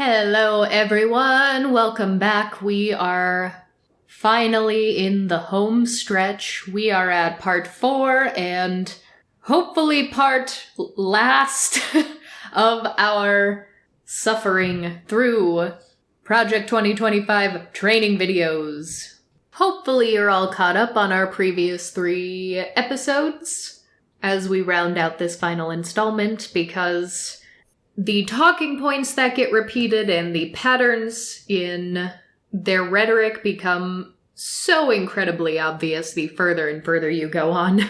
Hello everyone, welcome back. We are finally in the home stretch. We are at part 4 and hopefully part last of our suffering through Project 2025 training videos. Hopefully you're all caught up on our previous 3 episodes as we round out this final installment, because the talking points that get repeated and the patterns in their rhetoric become so incredibly obvious the further and further you go on.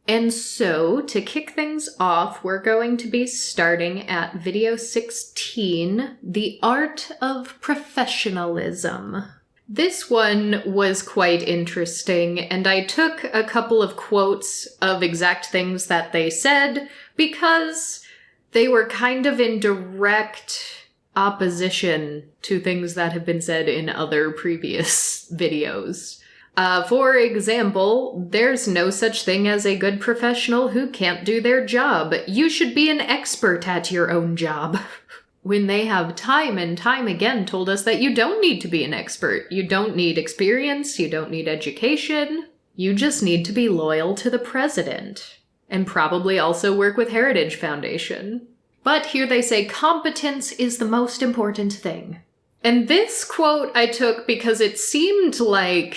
And so, to kick things off, we're going to be starting at video 16, The Art of Professionalism. This one was quite interesting, and I took a couple of quotes of exact things that they said because they were kind of in direct opposition to things that have been said in other previous videos. For example, there's no such thing as a good professional who can't do their job. You should be an expert at your own job. When they have time and time again told us that you don't need to be an expert. You don't need experience, you don't need education. You just need to be loyal to the president. And probably also work with Heritage Foundation. But here they say competence is the most important thing. And this quote I took because it seemed like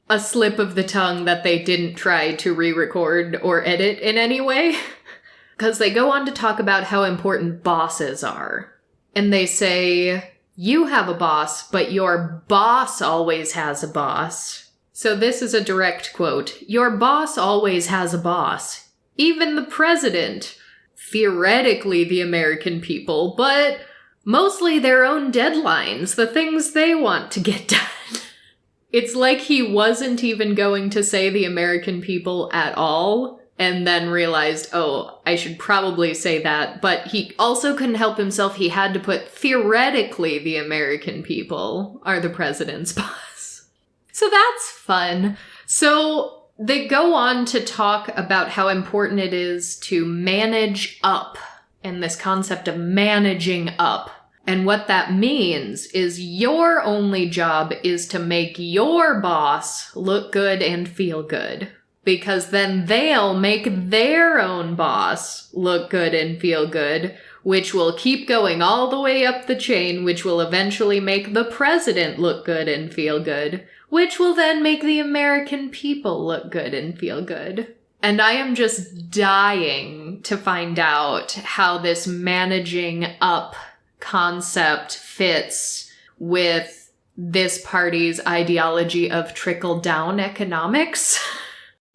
a slip of the tongue that they didn't try to re-record or edit in any way. Because they go on to talk about how important bosses are. And they say, you have a boss, but your boss always has a boss. So this is a direct quote. Your boss always has a boss. Even the president, theoretically the American people, but mostly their own deadlines, the things they want to get done. It's like he wasn't even going to say the American people at all, and then realized, oh, I should probably say that, but he also couldn't help himself. He had to put theoretically the American people are the president's boss. So that's fun. So they go on to talk about how important it is to manage up, and this concept of managing up. And what that means is your only job is to make your boss look good and feel good. Because then they'll make their own boss look good and feel good, which will keep going all the way up the chain, which will eventually make the president look good and feel good, which will then make the American people look good and feel good. And I am just dying to find out how this managing up concept fits with this party's ideology of trickle-down economics.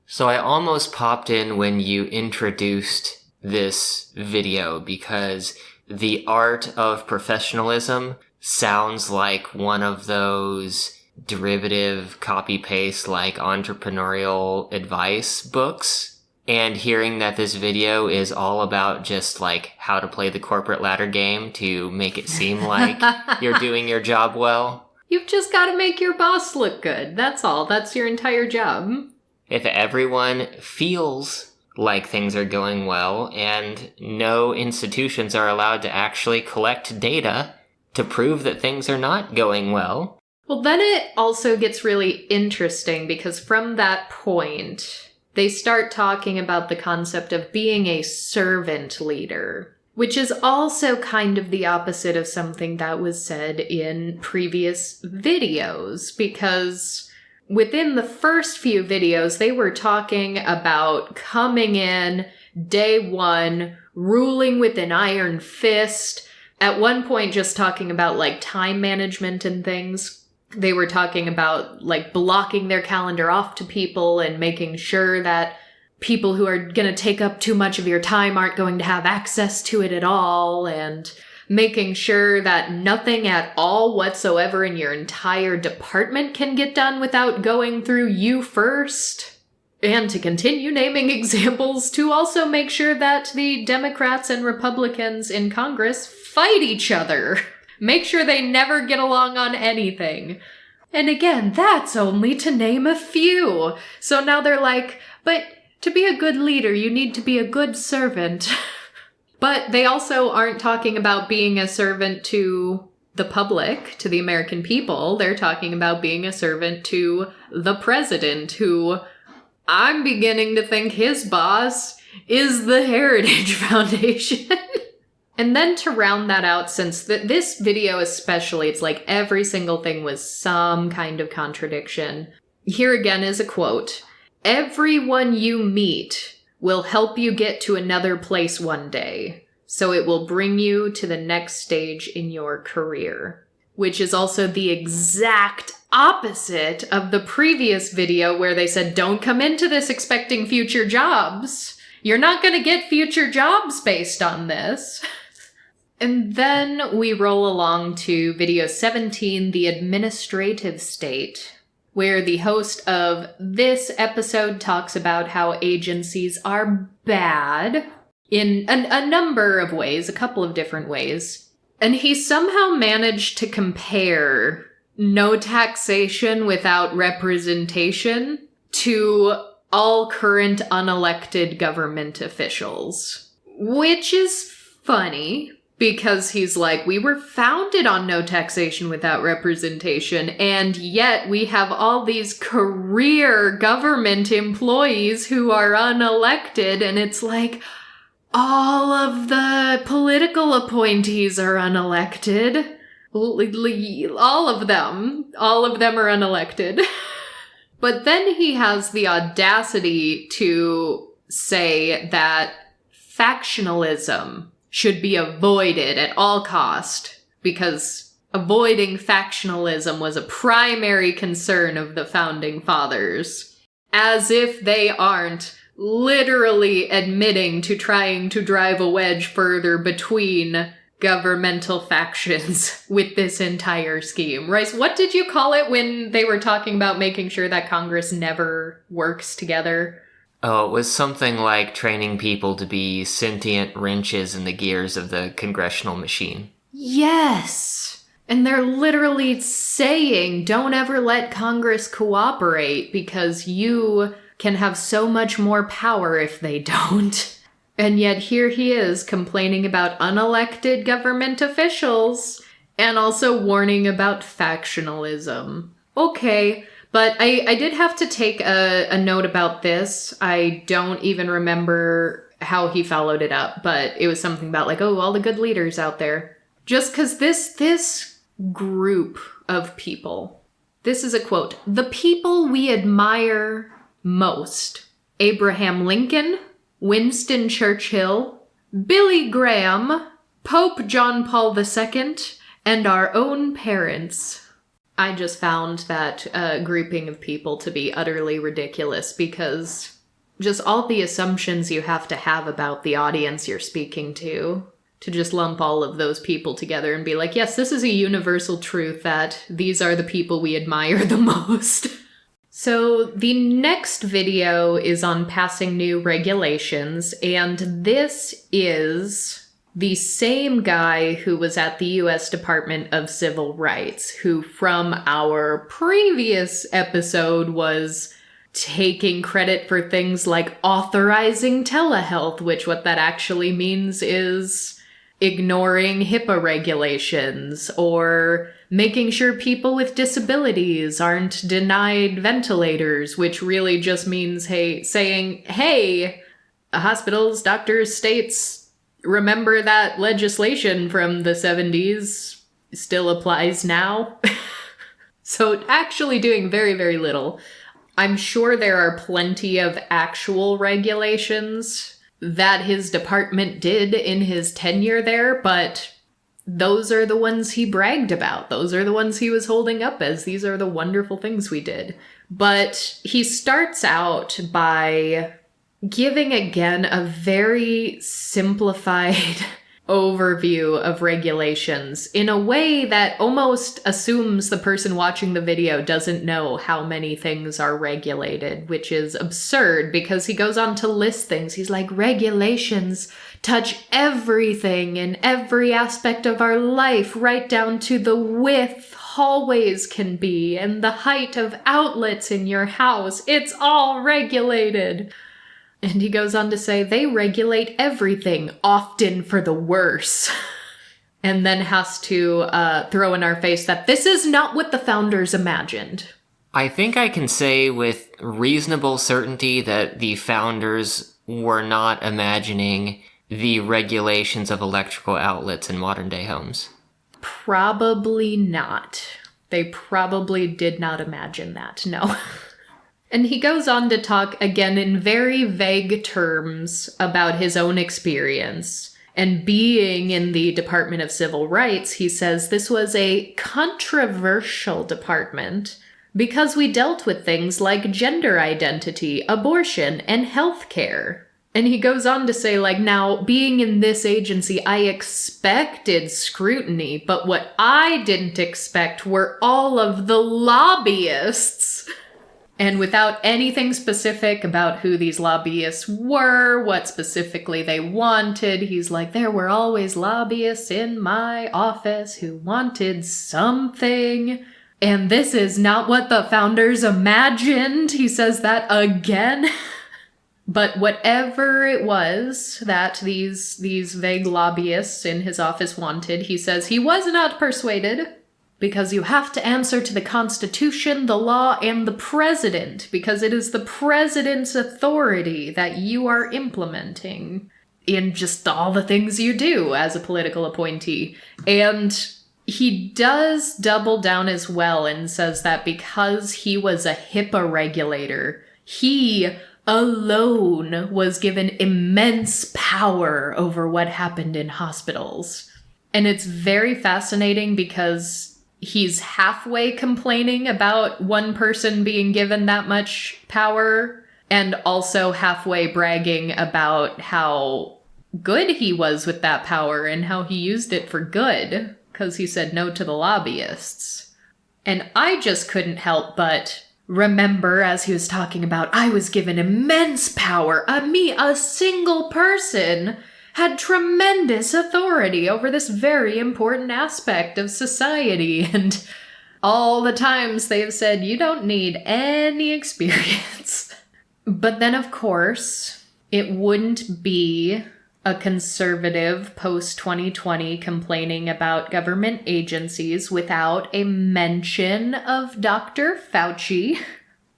So I almost popped in when you introduced this video because the art of professionalism sounds like one of those derivative copy-paste like entrepreneurial advice books. And hearing that this video is all about just like how to play the corporate ladder game to make it seem like you're doing your job well. You've just got to make your boss look good. That's all. That's your entire job. If everyone feels like things are going well and no institutions are allowed to actually collect data to prove that things are not going well. Well, then it also gets really interesting because from that point, they start talking about the concept of being a servant leader, which is also kind of the opposite of something that was said in previous videos, because within the first few videos, they were talking about coming in day one, ruling with an iron fist. At one point, just talking about like time management and things. They were talking about like blocking their calendar off to people and making sure that people who are going to take up too much of your time aren't going to have access to it at all, and making sure that nothing at all whatsoever in your entire department can get done without going through you first. And to continue naming examples, to also make sure that the Democrats and Republicans in Congress fight each other. Make sure they never get along on anything. And again, that's only to name a few. So now they're like, but to be a good leader, you need to be a good servant. But they also aren't talking about being a servant to the public, to the American people. They're talking about being a servant to the president, who I'm beginning to think his boss is the Heritage Foundation. And then to round that out, since this video especially, it's like every single thing was some kind of contradiction. Here again is a quote. "Everyone you meet will help you get to another place one day, so it will bring you to the next stage in your career." Which is also the exact opposite of the previous video where they said, don't come into this expecting future jobs. You're not going to get future jobs based on this. And then we roll along to video 17, The Administrative State, where the host of this episode talks about how agencies are bad in a number of ways, a couple of different ways. And he somehow managed to compare no taxation without representation to all current unelected government officials. Which is funny, because he's like, we were founded on no taxation without representation, and yet we have all these career government employees who are unelected, and it's like, all of the political appointees are unelected. All of them are unelected. But then he has the audacity to say that factionalism should be avoided at all cost, because avoiding factionalism was a primary concern of the founding fathers. As if they aren't literally admitting to trying to drive a wedge further between governmental factions with this entire scheme. Rice, what did you call it when they were talking about making sure that Congress never works together? Oh, it was something like training people to be sentient wrenches in the gears of the congressional machine. Yes! And they're literally saying, don't ever let Congress cooperate because you can have so much more power if they don't. And yet here he is complaining about unelected government officials and also warning about factionalism. Okay. But I did have to take a note about this. I don't even remember how he followed it up, but it was something about like, oh, all the good leaders out there. Just because this group of people, this is a quote, "The people we admire most: Abraham Lincoln, Winston Churchill, Billy Graham, Pope John Paul II, and our own parents." I just found that grouping of people to be utterly ridiculous, because just all the assumptions you have to have about the audience you're speaking to just lump all of those people together and be like, yes, this is a universal truth that these are the people we admire the most. So the next video is on passing new regulations, and this is the same guy who was at the U.S. Department of Civil Rights, who from our previous episode was taking credit for things like authorizing telehealth, which what that actually means is ignoring HIPAA regulations, or making sure people with disabilities aren't denied ventilators, which really just means, saying, hey, hospitals, doctors, states, remember that legislation from the 70s still applies now. So actually doing very, very little. I'm sure there are plenty of actual regulations that his department did in his tenure there, but those are the ones he bragged about. Those are the ones he was holding up as, these are the wonderful things we did. But he starts out by giving again a very simplified overview of regulations in a way that almost assumes the person watching the video doesn't know how many things are regulated, which is absurd because he goes on to list things. He's like, regulations touch everything in every aspect of our life, right down to the width hallways can be and the height of outlets in your house. It's all regulated. And he goes on to say, they regulate everything, often for the worse. and then has to throw in our face that this is not what the founders imagined. I think I can say with reasonable certainty that the founders were not imagining the regulations of electrical outlets in modern day homes. Probably not. They probably did not imagine that, no. And he goes on to talk again in very vague terms about his own experience. And being in the Department of Civil Rights, he says this was a controversial department because we dealt with things like gender identity, abortion, and healthcare. And he goes on to say, like, now, being in this agency, I expected scrutiny, but what I didn't expect were all of the lobbyists. And without anything specific about who these lobbyists were, what specifically they wanted, he's like, there were always lobbyists in my office who wanted something. And this is not what the founders imagined. He says that again. But whatever it was that these vague lobbyists in his office wanted, he says he was not persuaded, because you have to answer to the Constitution, the law, and the president, because it is the president's authority that you are implementing in just all the things you do as a political appointee. And he does double down as well and says that because he was a HIPAA regulator, he alone was given immense power over what happened in hospitals. And it's very fascinating because he's halfway complaining about one person being given that much power and also halfway bragging about how good he was with that power and how he used it for good because he said no to the lobbyists. And I just couldn't help but remember, as he was talking about, I was given immense power. A single person, had tremendous authority over this very important aspect of society. And all the times they have said, you don't need any experience. But then, of course, it wouldn't be a conservative post-2020 complaining about government agencies without a mention of Dr. Fauci.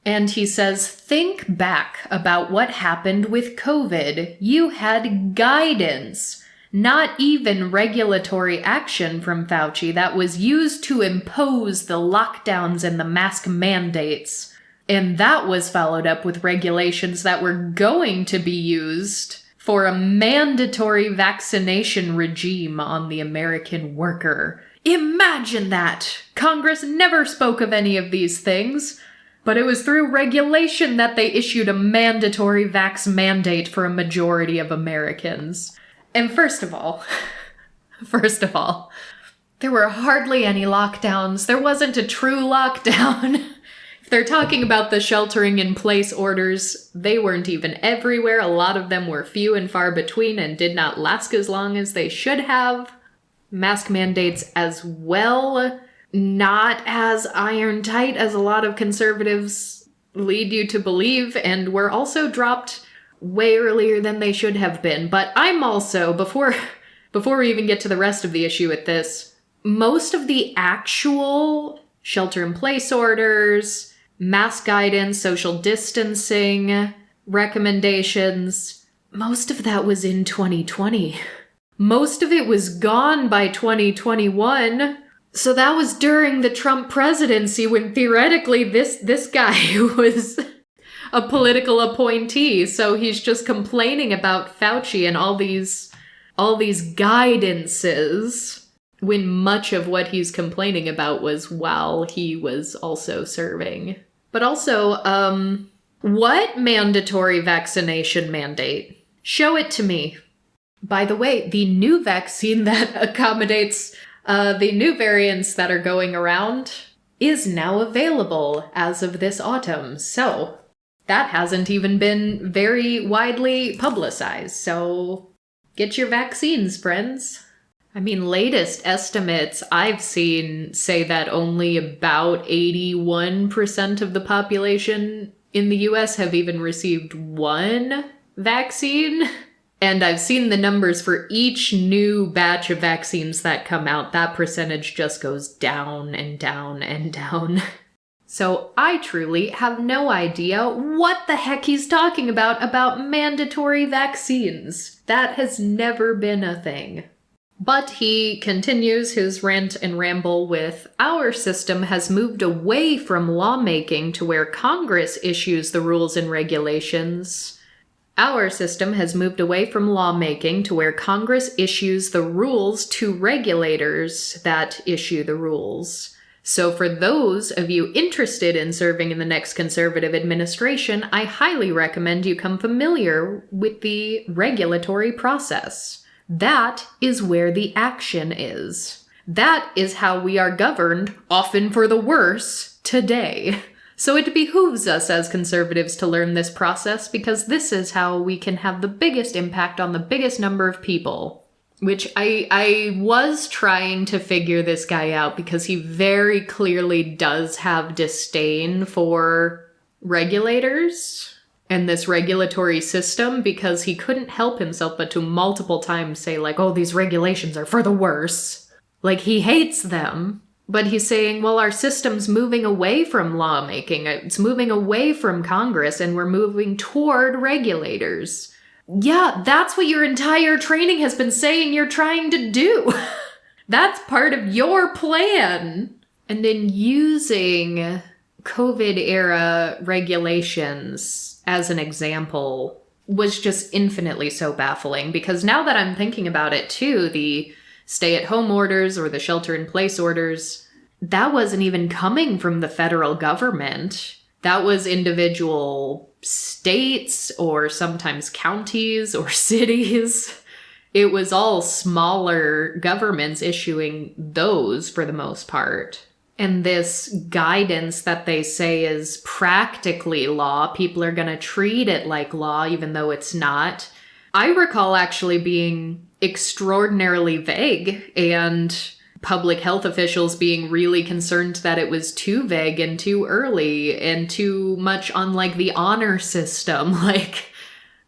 And he says, think back about what happened with COVID. You had guidance, not even regulatory action from Fauci that was used to impose the lockdowns and the mask mandates. And that was followed up with regulations that were going to be used for a mandatory vaccination regime on the American worker. Imagine that! Congress never spoke of any of these things, but it was through regulation that they issued a mandatory vax mandate for a majority of Americans. And first of all, there were hardly any lockdowns. There wasn't a true lockdown. They're talking about the sheltering in place orders. They weren't even everywhere. A lot of them were few and far between and did not last as long as they should have. Mask mandates as well, not as iron tight as a lot of conservatives lead you to believe, and were also dropped way earlier than they should have been. But I'm also, before we even get to the rest of the issue with this, most of the actual shelter in place orders, mask guidance, social distancing recommendations, most of that was in 2020. Most of it was gone by 2021. So that was during the Trump presidency when theoretically this guy was a political appointee. So he's just complaining about Fauci and all these guidances when much of what he's complaining about was while he was also serving. But also, what mandatory vaccination mandate? Show it to me. By the way, the new vaccine that accommodates the new variants that are going around is now available as of this autumn. So that hasn't even been very widely publicized. So get your vaccines, friends. I mean, latest estimates I've seen say that only about 81% of the population in the US have even received one vaccine. And I've seen the numbers for each new batch of vaccines that come out. That percentage just goes down and down and down. So I truly have no idea what the heck he's talking about mandatory vaccines. That has never been a thing. But he continues his rant and ramble with, our system has moved away from lawmaking to where Congress issues the rules and regulations. Our system has moved away from lawmaking to where Congress issues the rules to regulators that issue the rules. So for those of you interested in serving in the next conservative administration, I highly recommend you come familiar with the regulatory process. That is where the action is. That is how we are governed, often for the worse, today. So it behooves us as conservatives to learn this process because this is how we can have the biggest impact on the biggest number of people. Which I was trying to figure this guy out because he very clearly does have disdain for regulators and this regulatory system, because he couldn't help himself but to multiple times say like, oh, these regulations are for the worse. Like, he hates them. But he's saying, well, our system's moving away from lawmaking. It's moving away from Congress, and we're moving toward regulators. Yeah, that's what your entire training has been saying you're trying to do. That's part of your plan. And in using COVID-era regulations as an example was just infinitely so baffling, because now that I'm thinking about it too, the stay-at-home orders or the shelter-in-place orders, that wasn't even coming from the federal government. That was individual states or sometimes counties or cities. It was all smaller governments issuing those for the most part. And this guidance that they say is practically law, people are going to treat it like law even though it's not. I recall actually being extraordinarily vague, and public health officials being really concerned that it was too vague and too early and too much on like the honor system. Like,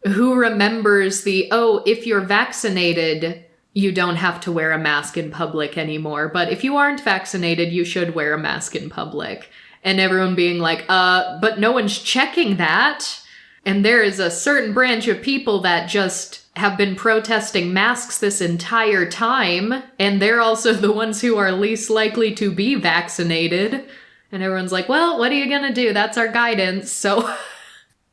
who remembers the, oh, if you're vaccinated, you don't have to wear a mask in public anymore. But if you aren't vaccinated, you should wear a mask in public. And everyone being like, but no one's checking that. And there is a certain branch of people that just have been protesting masks this entire time, and they're also the ones who are least likely to be vaccinated. And everyone's like, well, what are you gonna do? That's our guidance. So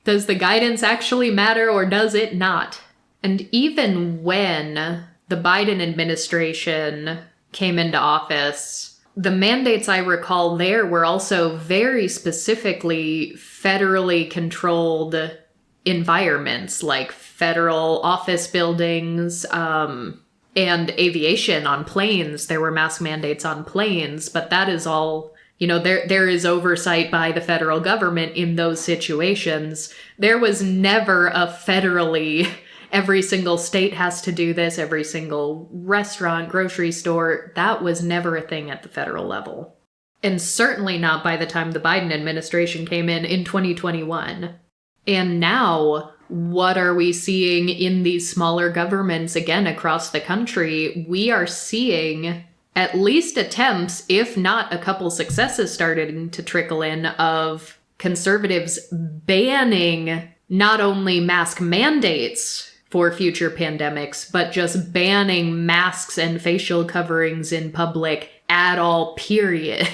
does the guidance actually matter, or does it not? And even when the Biden administration came into office, the mandates I recall there were also very specifically federally controlled environments, like federal office buildings, and aviation on planes. There were mask mandates on planes, but that is all, you know, there is oversight by the federal government in those situations. There was never a federally, every single state has to do this, every single restaurant, grocery store. That was never a thing at the federal level. And certainly not by the time the Biden administration came in 2021. And now, what are we seeing in these smaller governments again across the country? We are seeing at least attempts, if not a couple successes starting to trickle in, of conservatives banning not only mask mandates for future pandemics, but just banning masks and facial coverings in public at all, period.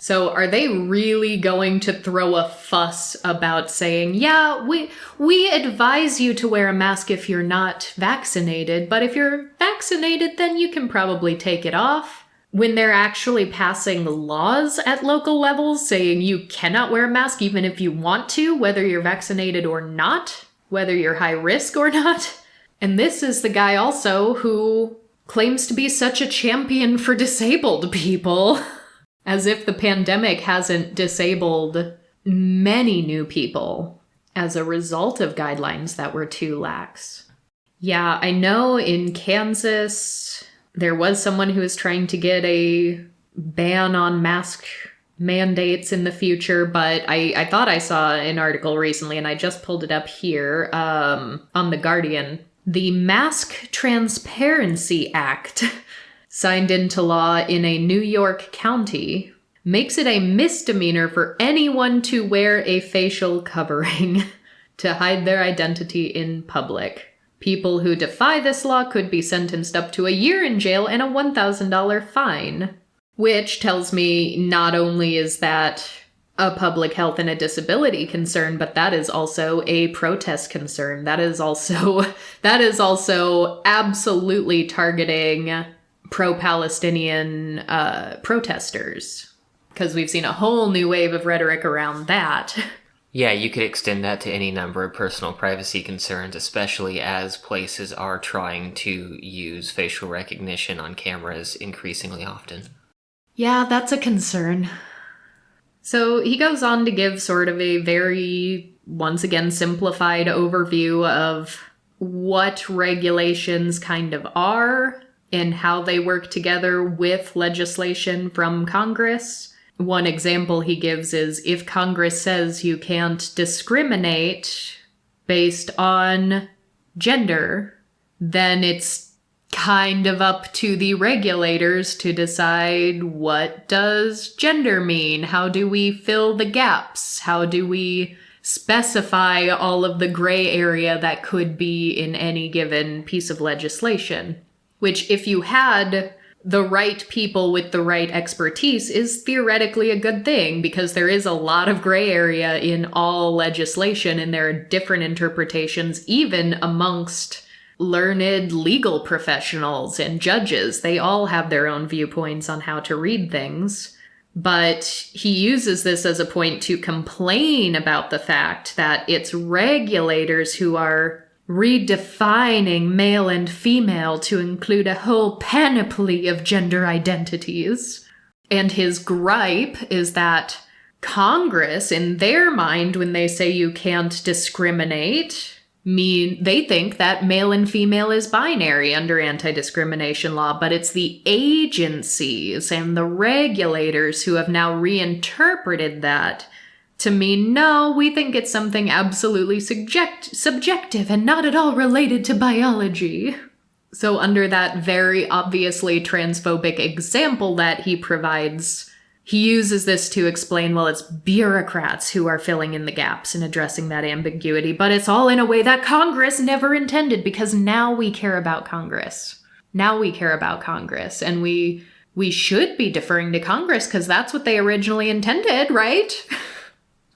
So are they really going to throw a fuss about saying, yeah, we advise you to wear a mask if you're not vaccinated, but if you're vaccinated, then you can probably take it off? When they're actually passing laws at local levels saying you cannot wear a mask even if you want to, whether you're vaccinated or not, whether you're high risk or not. And this is the guy also who claims to be such a champion for disabled people. As if the pandemic hasn't disabled many new people as a result of guidelines that were too lax. Yeah, I know in Kansas, there was someone who was trying to get a ban on mask mandates in the future, but I thought I saw an article recently, and I just pulled it up here on The Guardian, The Mask Transparency Act, signed into law in a New York county, makes it a misdemeanor for anyone to wear a facial covering to hide their identity in public. People who defy this law could be sentenced up to a year in jail and a $1,000 fine. Which tells me not only is that a public health and a disability concern, but that is also a protest concern. That is also absolutely targeting pro-Palestinian protesters. Because we've seen a whole new wave of rhetoric around that. Yeah, you could extend that to any number of personal privacy concerns, especially as places are trying to use facial recognition on cameras increasingly often. Yeah, that's a concern. So he goes on to give sort of a very, once again, simplified overview of what regulations kind of are and how they work together with legislation from Congress. One example he gives is if Congress says you can't discriminate based on gender, then it's kind of up to the regulators to decide, what does gender mean? How do we fill the gaps? How do we specify all of the gray area that could be in any given piece of legislation? Which, if you had the right people with the right expertise, is theoretically a good thing, because there is a lot of gray area in all legislation, and there are different interpretations even amongst learned legal professionals and judges. They all have their own viewpoints on how to read things. But he uses this as a point to complain about the fact that it's regulators who are redefining male and female to include a whole panoply of gender identities. And his gripe is that Congress, in their mind, when they say you can't discriminate, they think that male and female is binary under anti-discrimination law, but it's the agencies and the regulators who have now reinterpreted that to mean, no, we think it's something absolutely subjective and not at all related to biology. So under that very obviously transphobic example that he provides, he uses this to explain, well, it's bureaucrats who are filling in the gaps and addressing that ambiguity, but it's all in a way that Congress never intended, because now we care about Congress. Now we care about Congress, and we should be deferring to Congress because that's what they originally intended, right?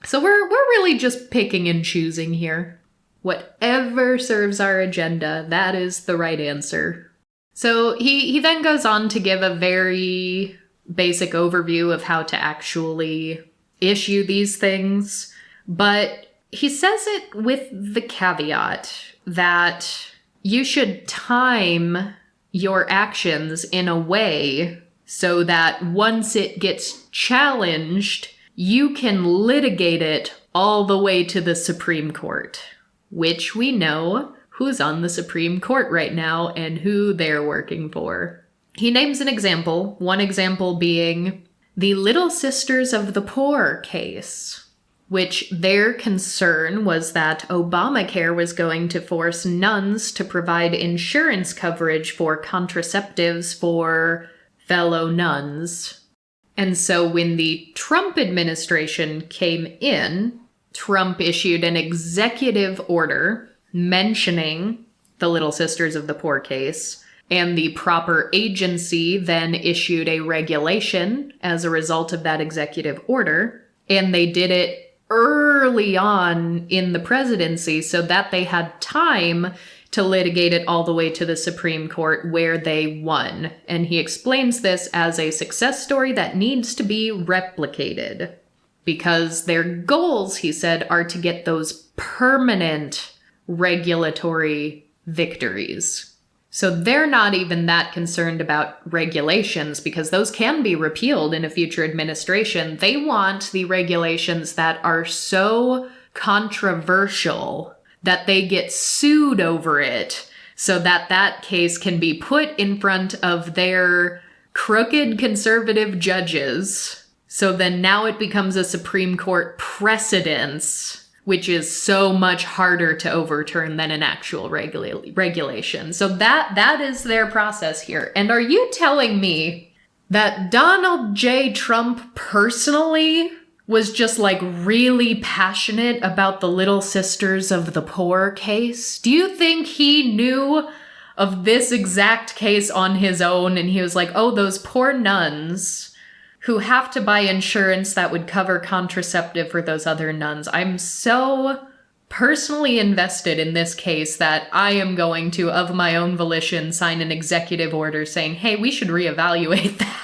So we're really just picking and choosing here. Whatever serves our agenda, that is the right answer. So he then goes on to give a very basic overview of how to actually issue these things, but he says it with the caveat that you should time your actions in a way so that once it gets challenged, you can litigate it all the way to the Supreme Court, which we know who's on the Supreme Court right now and who they're working for. He names an example, one example being the Little Sisters of the Poor case, which their concern was that Obamacare was going to force nuns to provide insurance coverage for contraceptives for fellow nuns. And so when the Trump administration came in, Trump issued an executive order mentioning the Little Sisters of the Poor case, and the proper agency then issued a regulation as a result of that executive order, and they did it early on in the presidency so that they had time to litigate it all the way to the Supreme Court, where they won. And he explains this as a success story that needs to be replicated, because their goals, he said, are to get those permanent regulatory victories. So they're not even that concerned about regulations, because those can be repealed in a future administration. They want the regulations that are so controversial that they get sued over it, so that that case can be put in front of their crooked conservative judges. So then now it becomes a Supreme Court precedence which is so much harder to overturn than an actual regulation. So that is their process here. And are you telling me that Donald J. Trump personally was just like really passionate about the Little Sisters of the Poor case? Do you think he knew of this exact case on his own and he was like, oh, those poor nuns who have to buy insurance that would cover contraceptive for those other nuns? I'm so personally invested in this case that I am going to, of my own volition, sign an executive order saying, hey, we should reevaluate that.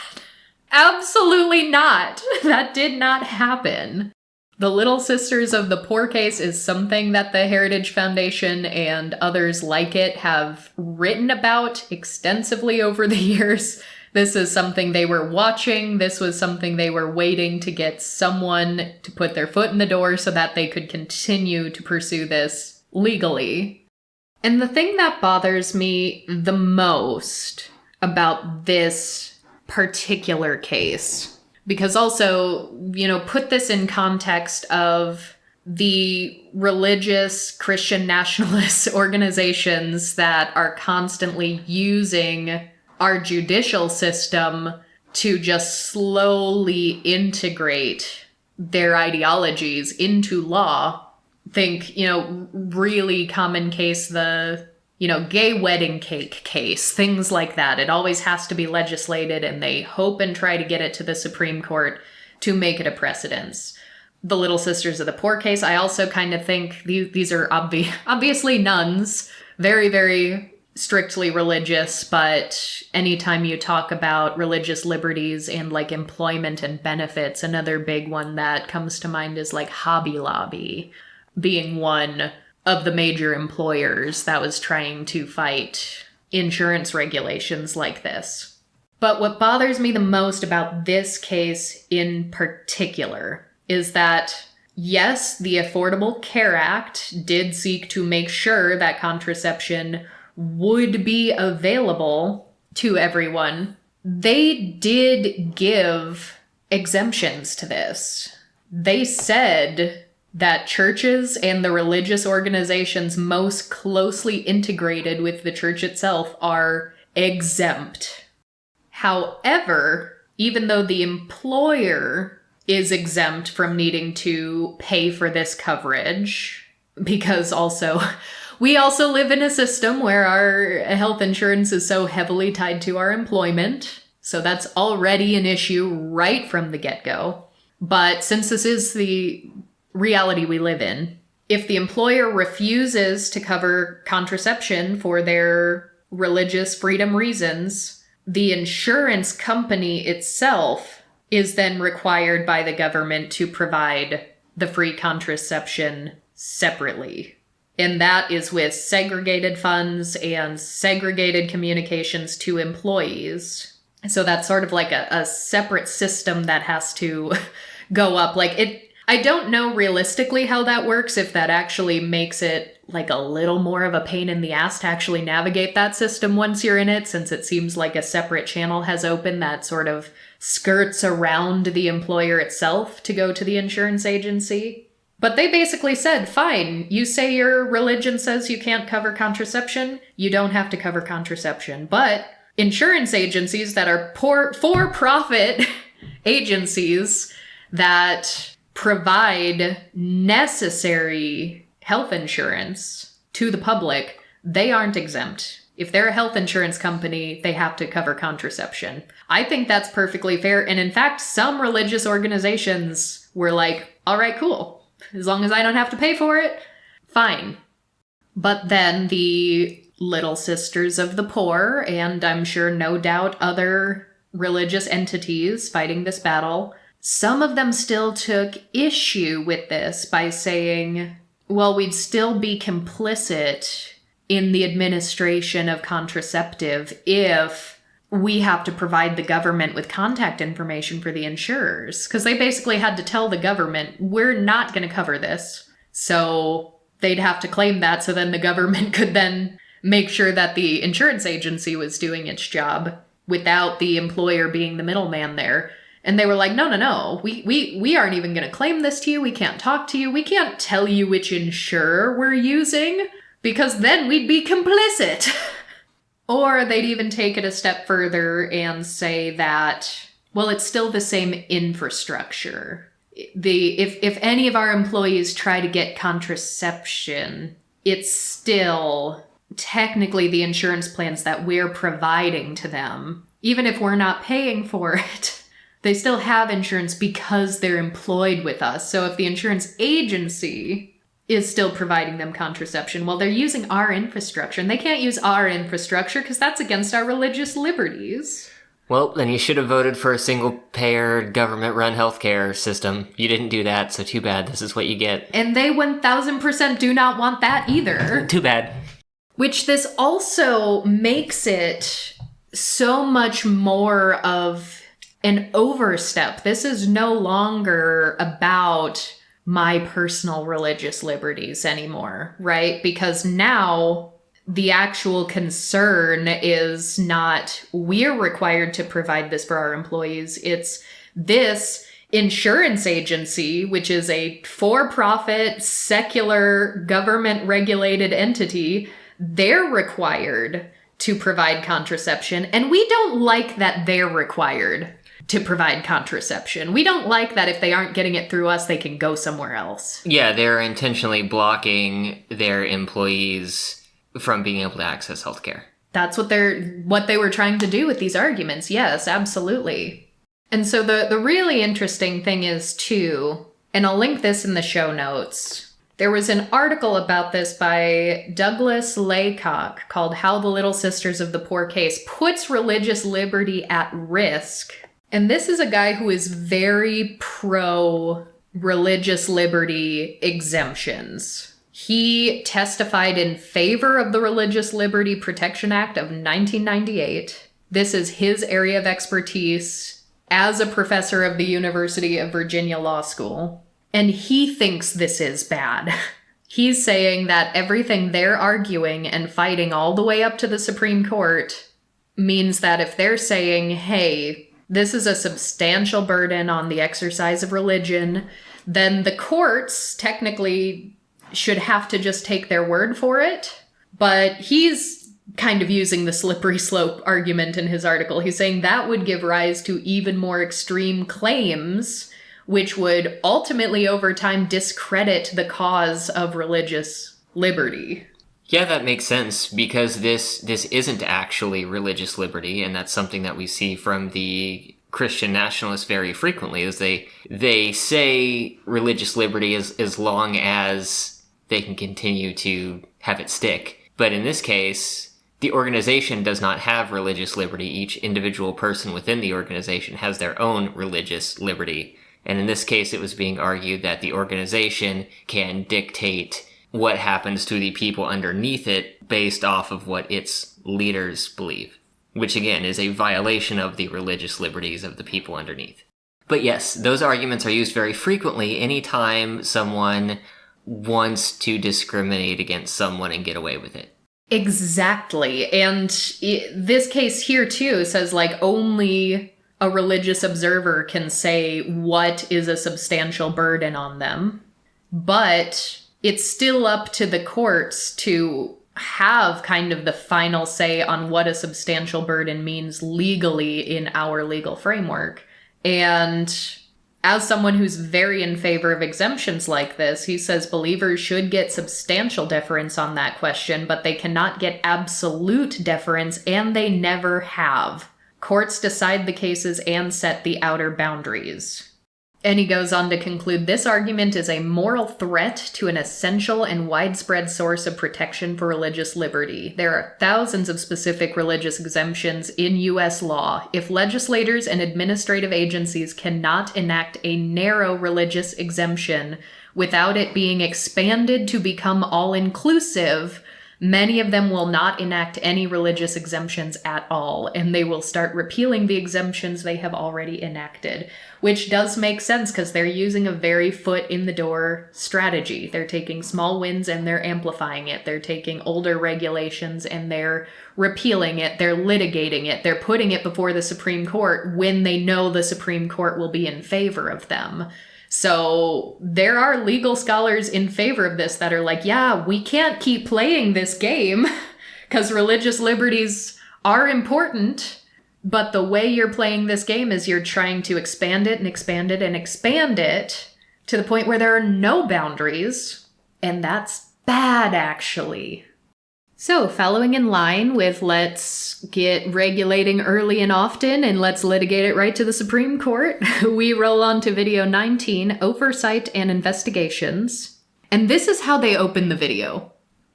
Absolutely not. That did not happen. The Little Sisters of the Poor case is something that the Heritage Foundation and others like it have written about extensively over the years. This is something they were watching. This was something they were waiting to get someone to put their foot in the door so that they could continue to pursue this legally. And the thing that bothers me the most about this particular case, because also, put this in context of the religious Christian nationalist organizations that are constantly using our judicial system to just slowly integrate their ideologies into law. Think, really common case, the gay wedding cake case, things like that. It always has to be legislated, and they hope and try to get it to the Supreme Court to make it a precedence. The Little Sisters of the Poor case, I also kind of think these are obviously nuns, very, very strictly religious, but anytime you talk about religious liberties and like employment and benefits, another big one that comes to mind is like Hobby Lobby being one of the major employers that was trying to fight insurance regulations like this. But what bothers me the most about this case in particular is that, yes, the Affordable Care Act did seek to make sure that contraception would be available to everyone. They did give exemptions to this. They said that churches and the religious organizations most closely integrated with the church itself are exempt. However, even though the employer is exempt from needing to pay for this coverage, because we also live in a system where our health insurance is so heavily tied to our employment, so that's already an issue right from the get-go. But since this is the reality we live in, if the employer refuses to cover contraception for their religious freedom reasons, the insurance company itself is then required by the government to provide the free contraception separately. And that is with segregated funds and segregated communications to employees. So that's sort of like a separate system that has to go up. I don't know realistically how that works, if that actually makes it like a little more of a pain in the ass to actually navigate that system once you're in it, since it seems like a separate channel has opened that sort of skirts around the employer itself to go to the insurance agency. But they basically said, fine, you say your religion says you can't cover contraception, you don't have to cover contraception. But insurance agencies that are for-profit agencies that provide necessary health insurance to the public, they aren't exempt. If they're a health insurance company, they have to cover contraception. I think that's perfectly fair. And in fact, some religious organizations were like, all right, cool. As long as I don't have to pay for it, fine. But then the Little Sisters of the Poor, and I'm sure no doubt other religious entities fighting this battle, some of them still took issue with this by saying, well, we'd still be complicit in the administration of contraceptive if we have to provide the government with contact information for the insurers. Because they basically had to tell the government, we're not going to cover this. So they'd have to claim that, so then the government could then make sure that the insurance agency was doing its job without the employer being the middleman there. And they were like, no, we aren't even going to claim this to you. We can't talk to you. We can't tell you which insurer we're using because then we'd be complicit. Or they'd even take it a step further and say that, well, it's still the same infrastructure. If any of our employees try to get contraception, it's still technically the insurance plans that we're providing to them. Even if we're not paying for it, they still have insurance because they're employed with us. So if the insurance agency is still providing them contraception, well, they're using our infrastructure. And they can't use our infrastructure because that's against our religious liberties. Well, then you should have voted for a single-payer, government-run healthcare system. You didn't do that, so too bad. This is what you get. And they 1000% do not want that either. Too bad. Which this also makes it so much more of an overstep. This is no longer about my personal religious liberties anymore, right? Because now the actual concern is not we're required to provide this for our employees. It's this insurance agency, which is a for-profit, secular, government-regulated entity. They're required to provide contraception, and we don't like that they're required to provide contraception. We don't like that if they aren't getting it through us, they can go somewhere else. Yeah, they're intentionally blocking their employees from being able to access healthcare. That's what they were trying to do with these arguments. Yes, absolutely. And so the really interesting thing is too, and I'll link this in the show notes, there was an article about this by Douglas Laycock called How the Little Sisters of the Poor Case Puts Religious Liberty at Risk. And this is a guy who is very pro-religious liberty exemptions. He testified in favor of the Religious Liberty Protection Act of 1998. This is his area of expertise as a professor of the University of Virginia Law School. And he thinks this is bad. He's saying that everything they're arguing and fighting all the way up to the Supreme Court means that if they're saying, hey, this is a substantial burden on the exercise of religion, then the courts technically should have to just take their word for it. But he's kind of using the slippery slope argument in his article. He's saying that would give rise to even more extreme claims, which would ultimately over time discredit the cause of religious liberty. Yeah, that makes sense, because this isn't actually religious liberty, and that's something that we see from the Christian nationalists very frequently, is they say religious liberty as long as they can continue to have it stick. But in this case, the organization does not have religious liberty. Each individual person within the organization has their own religious liberty. And in this case, it was being argued that the organization can dictate what happens to the people underneath it based off of what its leaders believe, which again is a violation of the religious liberties of the people underneath. But yes, those arguments are used very frequently anytime someone wants to discriminate against someone and get away with it. Exactly. And this case here too says only a religious observer can say what is a substantial burden on them. But it's still up to the courts to have kind of the final say on what a substantial burden means legally in our legal framework. And as someone who's very in favor of exemptions like this, he says believers should get substantial deference on that question, but they cannot get absolute deference, and they never have. Courts decide the cases and set the outer boundaries. And he goes on to conclude, this argument is a moral threat to an essential and widespread source of protection for religious liberty. There are thousands of specific religious exemptions in U.S. law. If legislators and administrative agencies cannot enact a narrow religious exemption without it being expanded to become all-inclusive, Many of them will not enact any religious exemptions at all, and they will start repealing the exemptions they have already enacted, which does make sense because they're using a very foot-in-the-door strategy. They're taking small wins and they're amplifying it. They're taking older regulations and they're repealing it. They're litigating it. They're putting it before the Supreme Court when they know the Supreme Court will be in favor of them. So there are legal scholars in favor of this that are like, yeah, we can't keep playing this game because religious liberties are important, but the way you're playing this game is you're trying to expand it and expand it and expand it to the point where there are no boundaries, and that's bad, actually. So, following in line with let's get regulating early and often and let's litigate it right to the Supreme Court, we roll on to video 19, Oversight and Investigations. And this is how they open the video.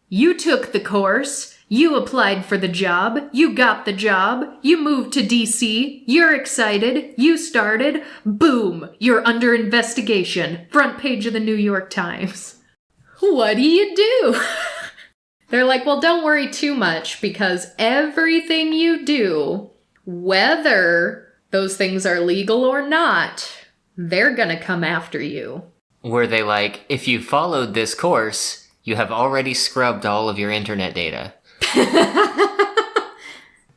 You took the course, you applied for the job, you got the job, you moved to DC, you're excited, you started, boom, you're under investigation, front page of the New York Times. What do you do? They're like, well, don't worry too much because everything you do, whether those things are legal or not, they're gonna come after you. Were they like, if you followed this course, you have already scrubbed all of your internet data?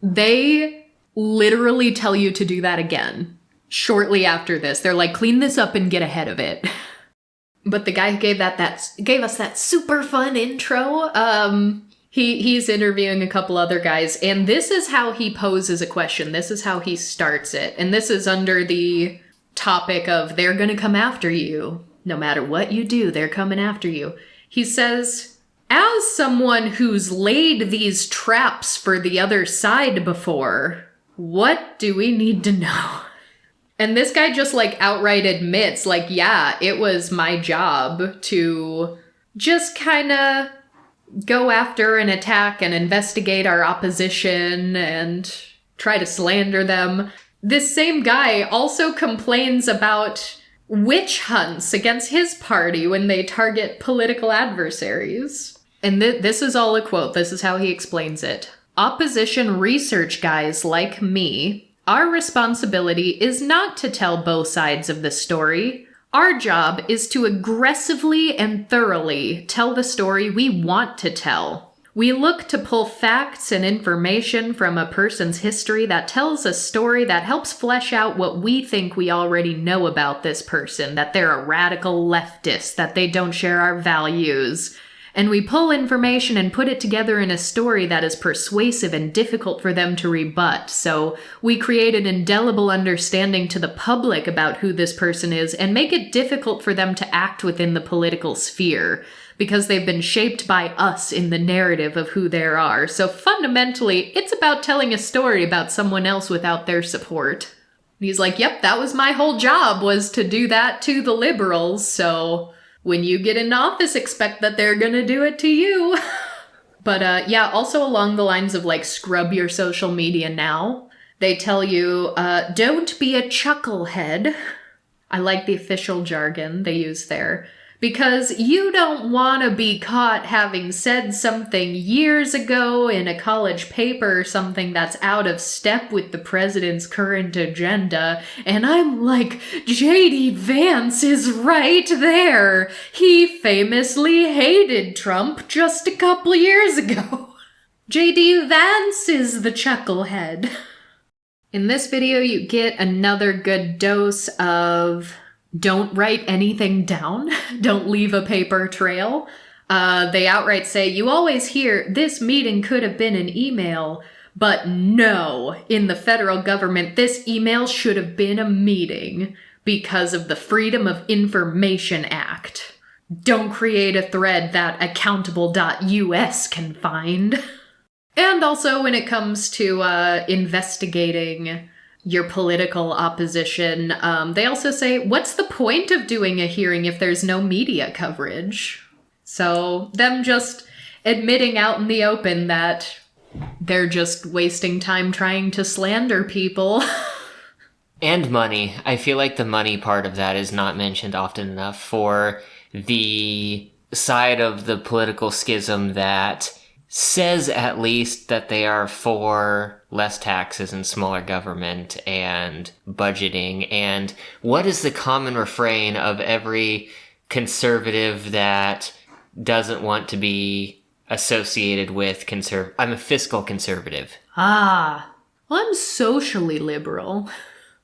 They literally tell you to do that again. Shortly after this, they're like, clean this up and get ahead of it. But the guy who gave us that super fun intro, he's interviewing a couple other guys, and this is how he poses a question. This is how he starts it. And this is under the topic of they're gonna come after you. No matter what you do, they're coming after you. He says, as someone who's laid these traps for the other side before, what do we need to know? And this guy just, like, outright admits, like, yeah, it was my job to just kind of go after and attack and investigate our opposition and try to slander them. This same guy also complains about witch hunts against his party when they target political adversaries. And this is all a quote. This is how he explains it. Opposition research guys like me, our responsibility is not to tell both sides of the story. Our job is to aggressively and thoroughly tell the story we want to tell. We look to pull facts and information from a person's history that tells a story that helps flesh out what we think we already know about this person, that they're a radical leftist, that they don't share our values. And we pull information and put it together in a story that is persuasive and difficult for them to rebut. So we create an indelible understanding to the public about who this person is and make it difficult for them to act within the political sphere because they've been shaped by us in the narrative of who they are. So fundamentally, it's about telling a story about someone else without their support. And he's like, yep, that was my whole job, was to do that to the liberals, so when you get in office, expect that they're gonna do it to you. But yeah, also along the lines of like, scrub your social media now. They tell you, don't be a chucklehead. I like the official jargon they use there. Because you don't want to be caught having said something years ago in a college paper or something that's out of step with the president's current agenda. And I'm like, J.D. Vance is right there. He famously hated Trump just a couple years ago. J.D. Vance is the chucklehead. In this video, you get another good dose of don't write anything down. Don't leave a paper trail. They outright say, you always hear, this meeting could have been an email, but no, in the federal government, this email should have been a meeting because of the Freedom of Information Act. Don't create a thread that accountable.us can find. And also when it comes to investigating your political opposition, they also say, what's the point of doing a hearing if there's no media coverage? So them just admitting out in the open that they're just wasting time trying to slander people. And money. I feel like the money part of that is not mentioned often enough for the side of the political schism that says at least that they are for less taxes and smaller government and budgeting. And what is the common refrain of every conservative that doesn't want to be associated with I'm a fiscal conservative. Ah, well, I'm socially liberal.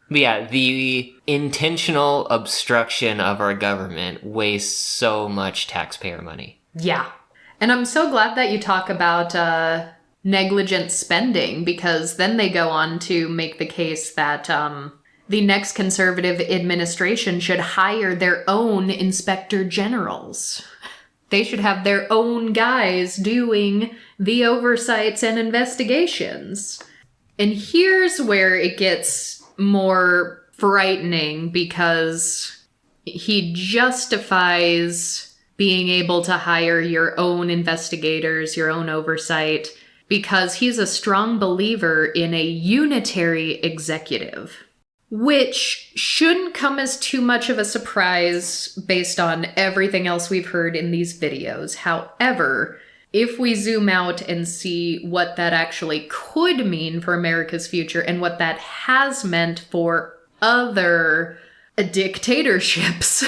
Yeah, the intentional obstruction of our government wastes so much taxpayer money. Yeah. And I'm so glad that you talk about negligent spending, because then they go on to make the case that the next conservative administration should hire their own inspector generals. They should have their own guys doing the oversights and investigations. And here's where it gets more frightening, because he justifies being able to hire your own investigators, your own oversight, because he's a strong believer in a unitary executive, which shouldn't come as too much of a surprise based on everything else we've heard in these videos. However, if we zoom out and see what that actually could mean for America's future and what that has meant for other dictatorships,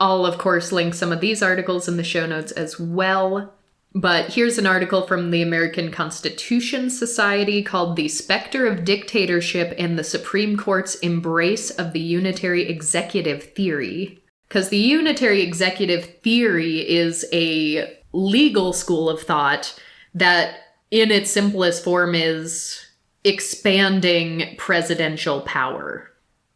I'll, of course, link some of these articles in the show notes as well. But here's an article from the American Constitution Society called "The Specter of Dictatorship and the Supreme Court's Embrace of the Unitary Executive Theory." Because the unitary executive theory is a legal school of thought that, in its simplest form, is expanding presidential power.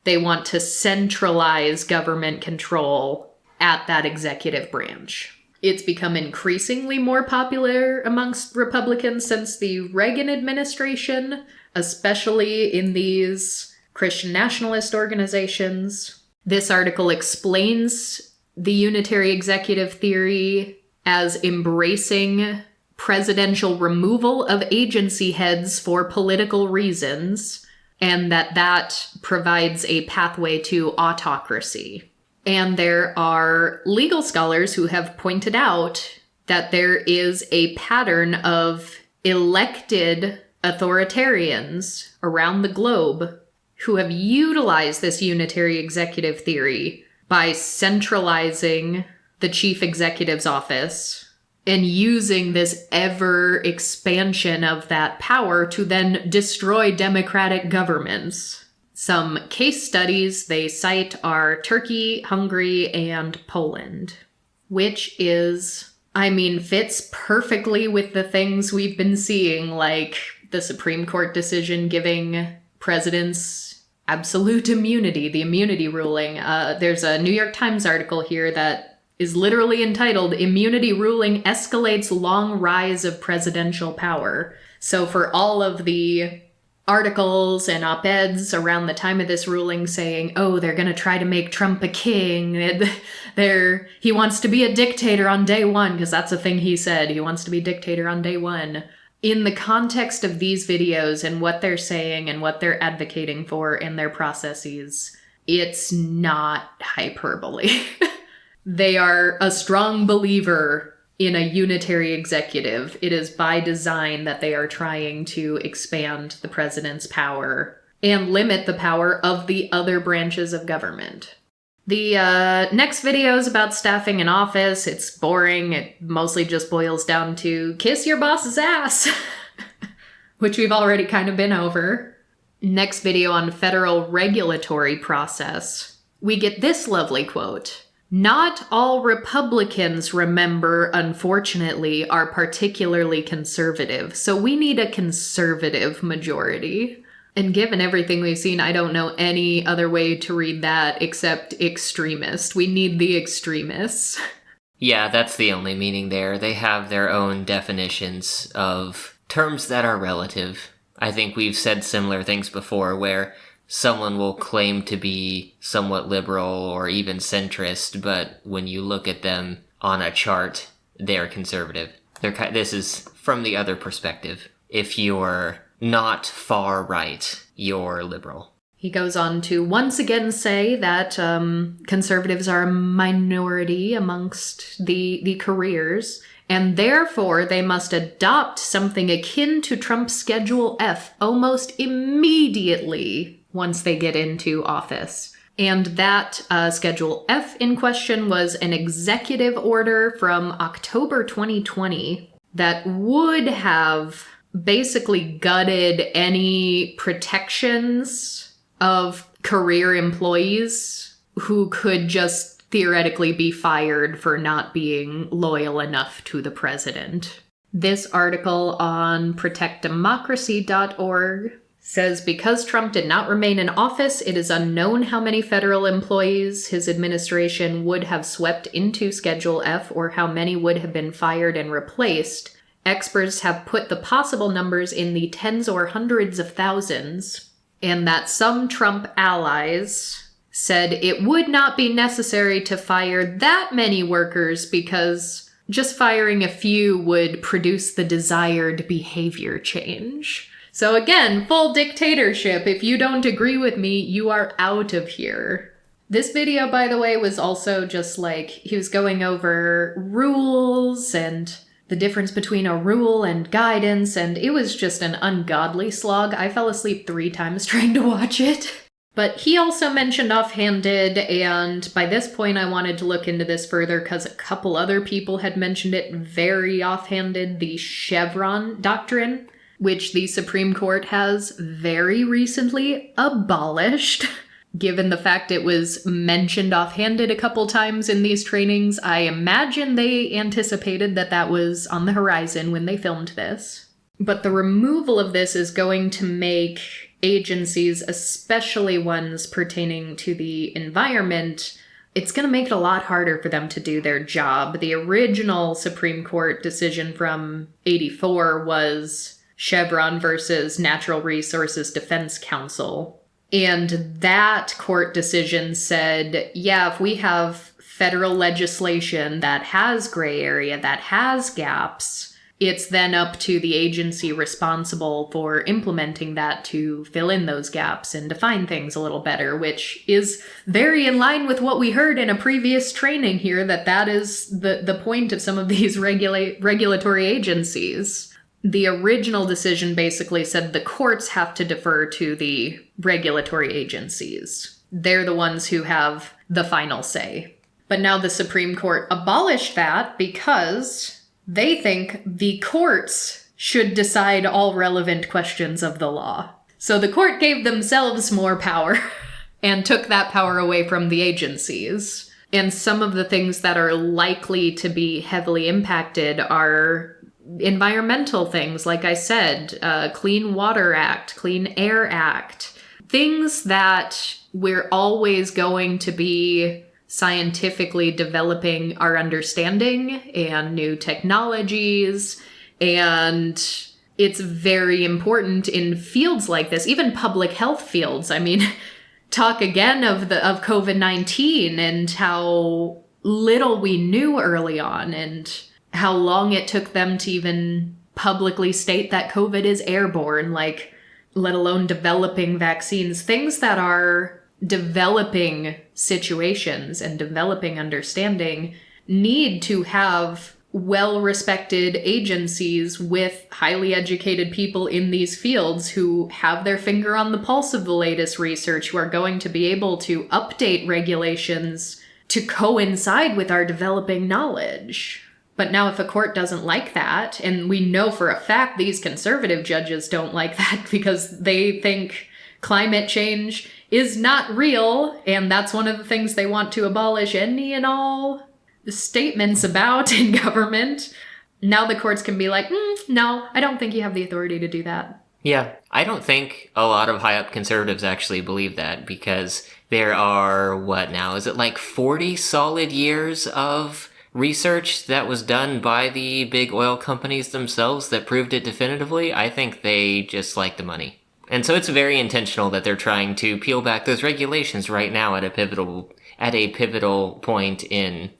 They want to centralize government control at that executive branch. It's become increasingly more popular amongst Republicans since the Reagan administration, especially in these Christian nationalist organizations. This article explains the unitary executive theory as embracing presidential removal of agency heads for political reasons, and that provides a pathway to autocracy. And there are legal scholars who have pointed out that there is a pattern of elected authoritarians around the globe who have utilized this unitary executive theory by centralizing the chief executive's office and using this ever expansion of that power to then destroy democratic governments. Some case studies they cite are Turkey, Hungary, and Poland, which fits perfectly with the things we've been seeing, like the Supreme Court decision giving presidents absolute immunity, the immunity ruling. There's a New York Times article here that is literally entitled "Immunity Ruling Escalates Long Rise of Presidential Power." So for all of the articles and op-eds around the time of this ruling saying, oh, they're going to try to make Trump a king, he wants to be a dictator on day one, because that's a thing he said, he wants to be dictator on day one. In the context of these videos and what they're saying and what they're advocating for in their processes, it's not hyperbole. They are a strong believer in a unitary executive. It is by design that they are trying to expand the president's power and limit the power of the other branches of government. The next video is about staffing in office. It's boring. It mostly just boils down to kiss your boss's ass, which we've already kind of been over. Next video on federal regulatory process. We get this lovely quote. "Not all Republicans, remember, unfortunately, are particularly conservative, so we need a conservative majority." And given everything we've seen, I don't know any other way to read that except extremist. We need the extremists. Yeah, that's the only meaning there. They have their own definitions of terms that are relative. I think we've said similar things before where someone will claim to be somewhat liberal or even centrist, but when you look at them on a chart, they're conservative. This is from the other perspective. If you're not far right, you're liberal. He goes on to once again say that conservatives are a minority amongst the careers, and therefore they must adopt something akin to Trump's Schedule F almost immediately once they get into office. And that Schedule F in question was an executive order from October 2020 that would have basically gutted any protections of career employees who could just theoretically be fired for not being loyal enough to the president. This article on protectdemocracy.org says, because Trump did not remain in office, it is unknown how many federal employees his administration would have swept into Schedule F or how many would have been fired and replaced. Experts have put the possible numbers in the tens or hundreds of thousands, and that some Trump allies said it would not be necessary to fire that many workers because just firing a few would produce the desired behavior change. So again, full dictatorship. If you don't agree with me, you are out of here. This video, by the way, was also just like, he was going over rules and the difference between a rule and guidance, and it was just an ungodly slog. I fell asleep 3 times trying to watch it. But he also mentioned offhanded, and by this point I wanted to look into this further because a couple other people had mentioned it very offhanded, the Chevron doctrine, which the Supreme Court has very recently abolished. Given the fact it was mentioned offhanded a couple times in these trainings, I imagine they anticipated that that was on the horizon when they filmed this. But the removal of this is going to make agencies, especially ones pertaining to the environment, it's going to make it a lot harder for them to do their job. The original Supreme Court decision from '84 was Chevron versus Natural Resources Defense Council. And that court decision said, yeah, if we have federal legislation that has gray area, that has gaps, it's then up to the agency responsible for implementing that to fill in those gaps and define things a little better, which is very in line with what we heard in a previous training here, that is the point of some of these regulatory agencies. The original decision basically said the courts have to defer to the regulatory agencies. They're the ones who have the final say. But now the Supreme Court abolished that because they think the courts should decide all relevant questions of the law. So the court gave themselves more power and took that power away from the agencies. And some of the things that are likely to be heavily impacted are environmental things, like I said, Clean Water Act, Clean Air Act, things that we're always going to be scientifically developing our understanding and new technologies. And it's very important in fields like this, even public health fields. I mean, talk again of COVID-19 and how little we knew early on and how long it took them to even publicly state that COVID is airborne, like, let alone developing vaccines, things that are developing situations and developing understanding need to have well-respected agencies with highly educated people in these fields who have their finger on the pulse of the latest research, who are going to be able to update regulations to coincide with our developing knowledge. But now if a court doesn't like that, and we know for a fact these conservative judges don't like that because they think climate change is not real, and that's one of the things they want to abolish any and all statements about in government. Now the courts can be like, no, I don't think you have the authority to do that. Yeah, I don't think a lot of high-up conservatives actually believe that, because there are, what now, is it like 40 solid years of research that was done by the big oil companies themselves that proved it definitively? I think they just like the money. And so it's very intentional that they're trying to peel back those regulations right now at a pivotal point in,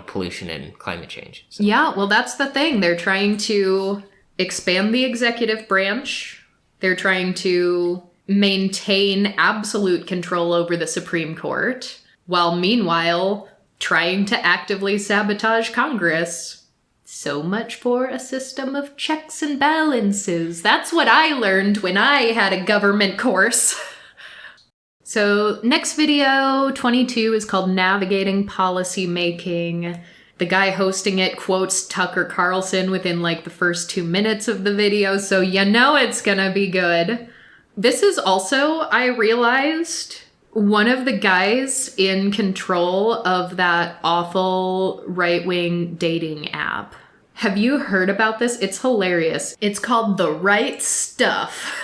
pollution and climate change. So. Yeah, well, that's the thing. They're trying to expand the executive branch. They're trying to maintain absolute control over the Supreme Court, while meanwhile trying to actively sabotage Congress. So much for a system of checks and balances. That's what I learned when I had a government course. So next video, 22, is called Navigating Policy Making. The guy hosting it quotes Tucker Carlson within like the first 2 minutes of the video, so you know it's gonna be good. This is also, I realized, one of the guys in control of that awful right-wing dating app. Have you heard about this? It's hilarious. It's called The Right Stuff.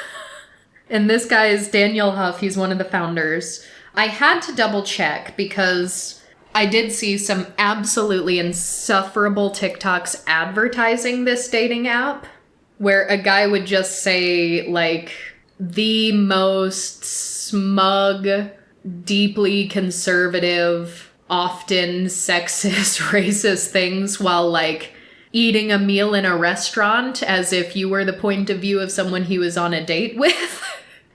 And this guy is Daniel Huff. He's one of the founders. I had to double check because I did see some absolutely insufferable TikToks advertising this dating app where a guy would just say, like, the most smug, deeply conservative, often sexist, racist things while, like, eating a meal in a restaurant as if you were the point of view of someone he was on a date with.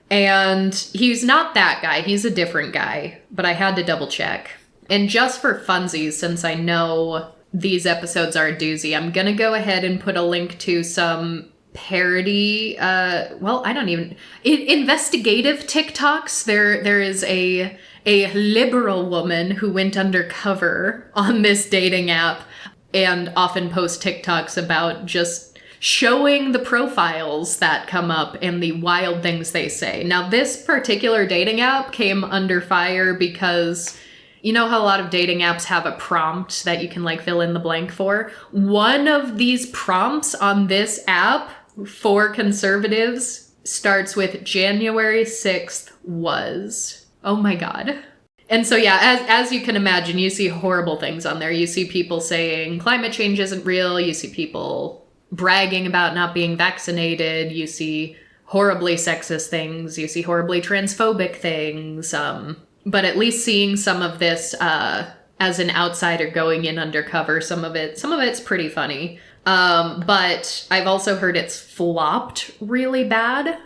And he's not that guy. He's a different guy. But I had to double check. And just for funsies, since I know these episodes are a doozy, I'm gonna go ahead and put a link to some parody, investigative TikToks. There is a liberal woman who went undercover on this dating app and often post TikToks about just showing the profiles that come up and the wild things they say. Now, this particular dating app came under fire because you know how a lot of dating apps have a prompt that you can like fill in the blank for? One of these prompts on this app for conservatives starts with January 6th was. Oh my God. And so, yeah, as you can imagine, you see horrible things on there. You see people saying climate change isn't real. You see people bragging about not being vaccinated. You see horribly sexist things. You see horribly transphobic things. But at least seeing some of this as an outsider going in undercover, some of it's pretty funny. But I've also heard it's flopped really bad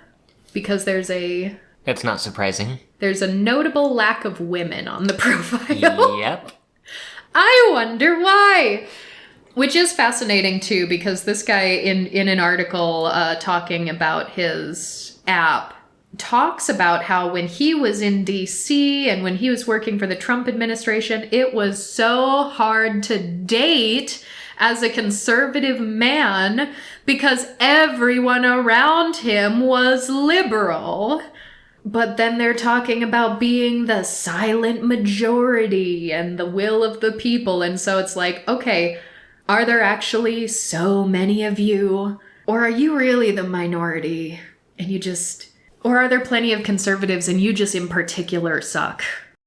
because That's not surprising. There's a notable lack of women on the profile. Yep. I wonder why. Which is fascinating too, because this guy in an article talking about his app talks about how when he was in DC and when he was working for the Trump administration, it was so hard to date as a conservative man because everyone around him was liberal. But then they're talking about being the silent majority and the will of the people. And so it's like, okay, are there actually so many of you? Or are you really the minority? And or are there plenty of conservatives and you just in particular suck?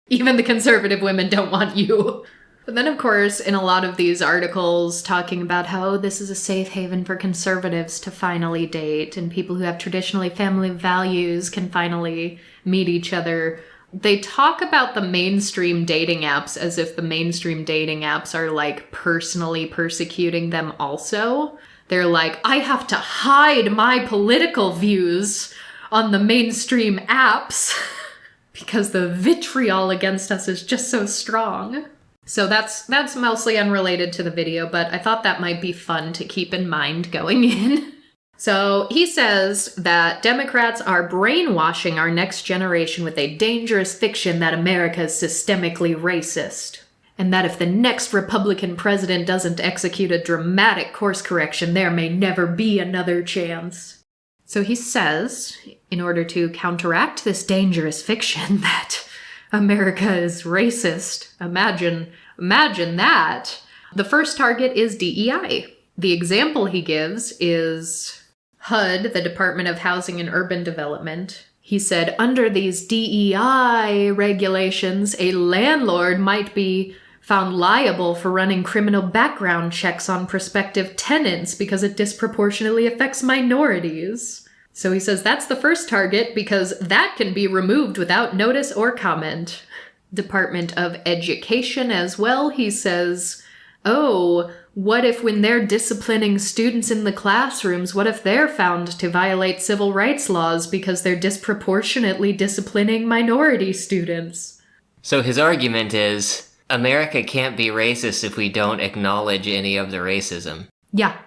Even the conservative women don't want you. But then, of course, in a lot of these articles talking about how this is a safe haven for conservatives to finally date and people who have traditionally family values can finally meet each other, they talk about the mainstream dating apps as if the mainstream dating apps are, like, personally persecuting them also. They're like, I have to hide my political views on the mainstream apps because the vitriol against us is just so strong. So that's mostly unrelated to the video, but I thought that might be fun to keep in mind going in. So he says that Democrats are brainwashing our next generation with a dangerous fiction that America is systemically racist, and that if the next Republican president doesn't execute a dramatic course correction, there may never be another chance. So he says, in order to counteract this dangerous fiction that America is racist, imagine that, the first target is DEI. The example he gives is HUD, the Department of Housing and Urban Development. He said, under these DEI regulations, a landlord might be found liable for running criminal background checks on prospective tenants because it disproportionately affects minorities. So he says that's the first target because that can be removed without notice or comment. Department of Education as well, he says, oh, what if when they're disciplining students in the classrooms, what if they're found to violate civil rights laws because they're disproportionately disciplining minority students? So his argument is, America can't be racist if we don't acknowledge any of the racism. Yeah.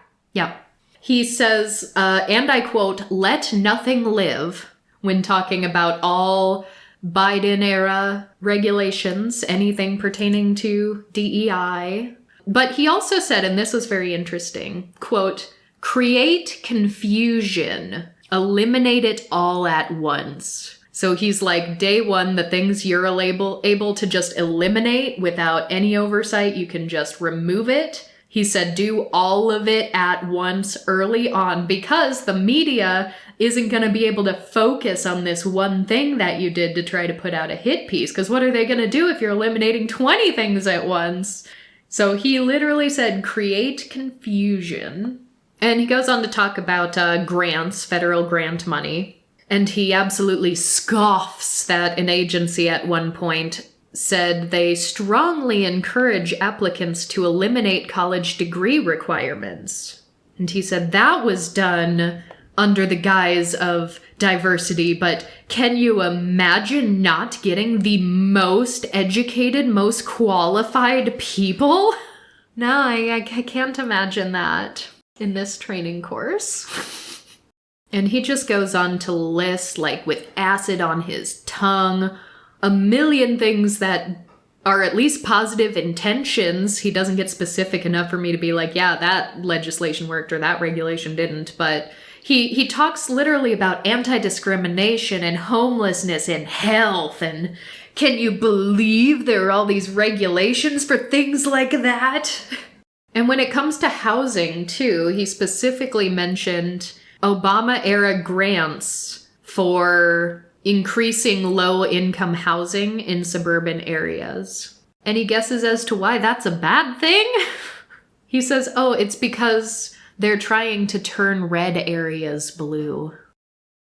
He says, and I quote, "Let nothing live," when talking about all Biden-era regulations, anything pertaining to DEI. But he also said, and this was very interesting, quote, "Create confusion, eliminate it all at once." So he's like, day one, the things you're able to just eliminate without any oversight, you can just remove it. He said, do all of it at once early on, because the media isn't going to be able to focus on this one thing that you did to try to put out a hit piece. Because what are they going to do if you're eliminating 20 things at once? So he literally said, create confusion. And he goes on to talk about grants, federal grant money. And he absolutely scoffs that an agency at one point said they strongly encourage applicants to eliminate college degree requirements. And he said that was done under the guise of diversity, but can you imagine not getting the most educated, most qualified people? No, I can't imagine that in this training course. And he just goes on to list, like with acid on his tongue, a million things that are at least positive intentions. He doesn't get specific enough for me to be like, yeah, that legislation worked or that regulation didn't. But he talks literally about anti-discrimination and homelessness and health. And can you believe there are all these regulations for things like that? And when it comes to housing, too, he specifically mentioned Obama-era grants for increasing low-income housing in suburban areas. Any guesses as to why that's a bad thing? He says, oh, it's because they're trying to turn red areas blue.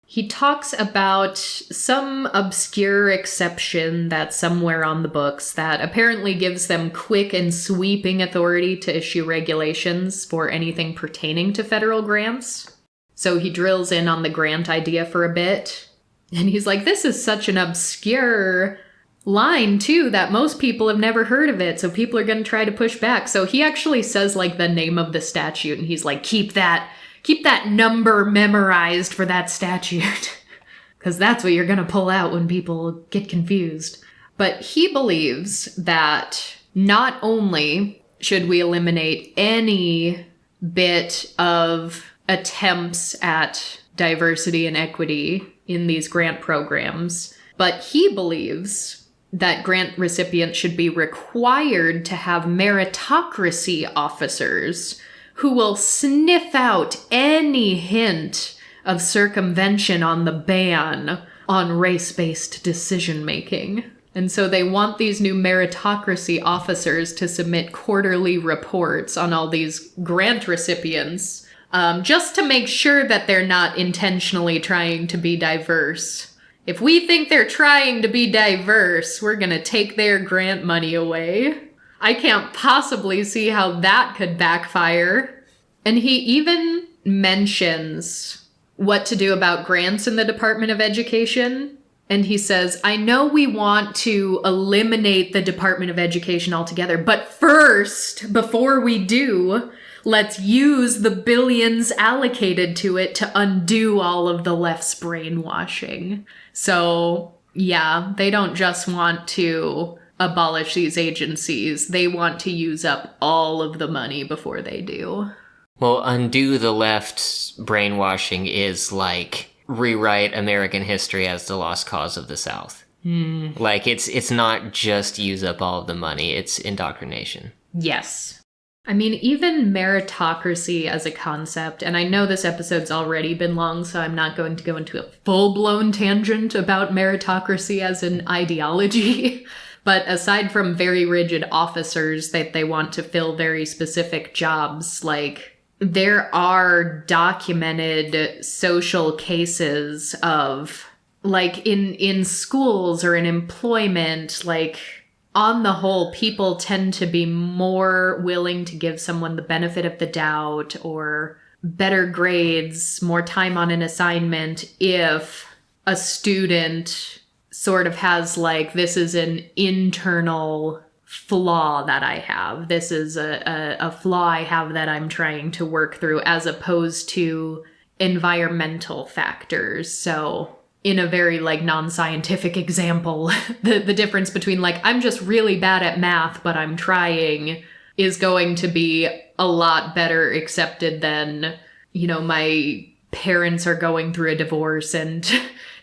He talks about some obscure exception that's somewhere on the books that apparently gives them quick and sweeping authority to issue regulations for anything pertaining to federal grants. So he drills in on the grant idea for a bit. And he's like, this is such an obscure line, too, that most people have never heard of it. So people are going to try to push back. So he actually says, like, the name of the statute. And he's like, keep that number memorized for that statute. Because that's what you're going to pull out when people get confused. But he believes that not only should we eliminate any bit of attempts at diversity and equity in these grant programs, but he believes that grant recipients should be required to have meritocracy officers who will sniff out any hint of circumvention on the ban on race-based decision-making. And so they want these new meritocracy officers to submit quarterly reports on all these grant recipients, just to make sure that they're not intentionally trying to be diverse. If we think they're trying to be diverse, we're gonna take their grant money away. I can't possibly see how that could backfire. And he even mentions what to do about grants in the Department of Education. And he says, I know we want to eliminate the Department of Education altogether, but first, before we do, let's use the billions allocated to it to undo all of the left's brainwashing. So, yeah, they don't just want to abolish these agencies. They want to use up all of the money before they do. Well, undo the left's brainwashing is like rewrite American history as the lost cause of the South. Like, it's not just use up all of the money, it's indoctrination. Yes. I mean, even meritocracy as a concept, and I know this episode's already been long, so I'm not going to go into a full-blown tangent about meritocracy as an ideology, but aside from very rigid officers that they want to fill very specific jobs, like, there are documented social cases of, like, in schools or in employment, like, on the whole, people tend to be more willing to give someone the benefit of the doubt or better grades, more time on an assignment if a student sort of has, like, this is an internal flaw that I have. This is a flaw I have that I'm trying to work through, as opposed to environmental factors. So in a very like non-scientific example, the difference between like, I'm just really bad at math, but I'm trying, is going to be a lot better accepted than, you know, my parents are going through a divorce and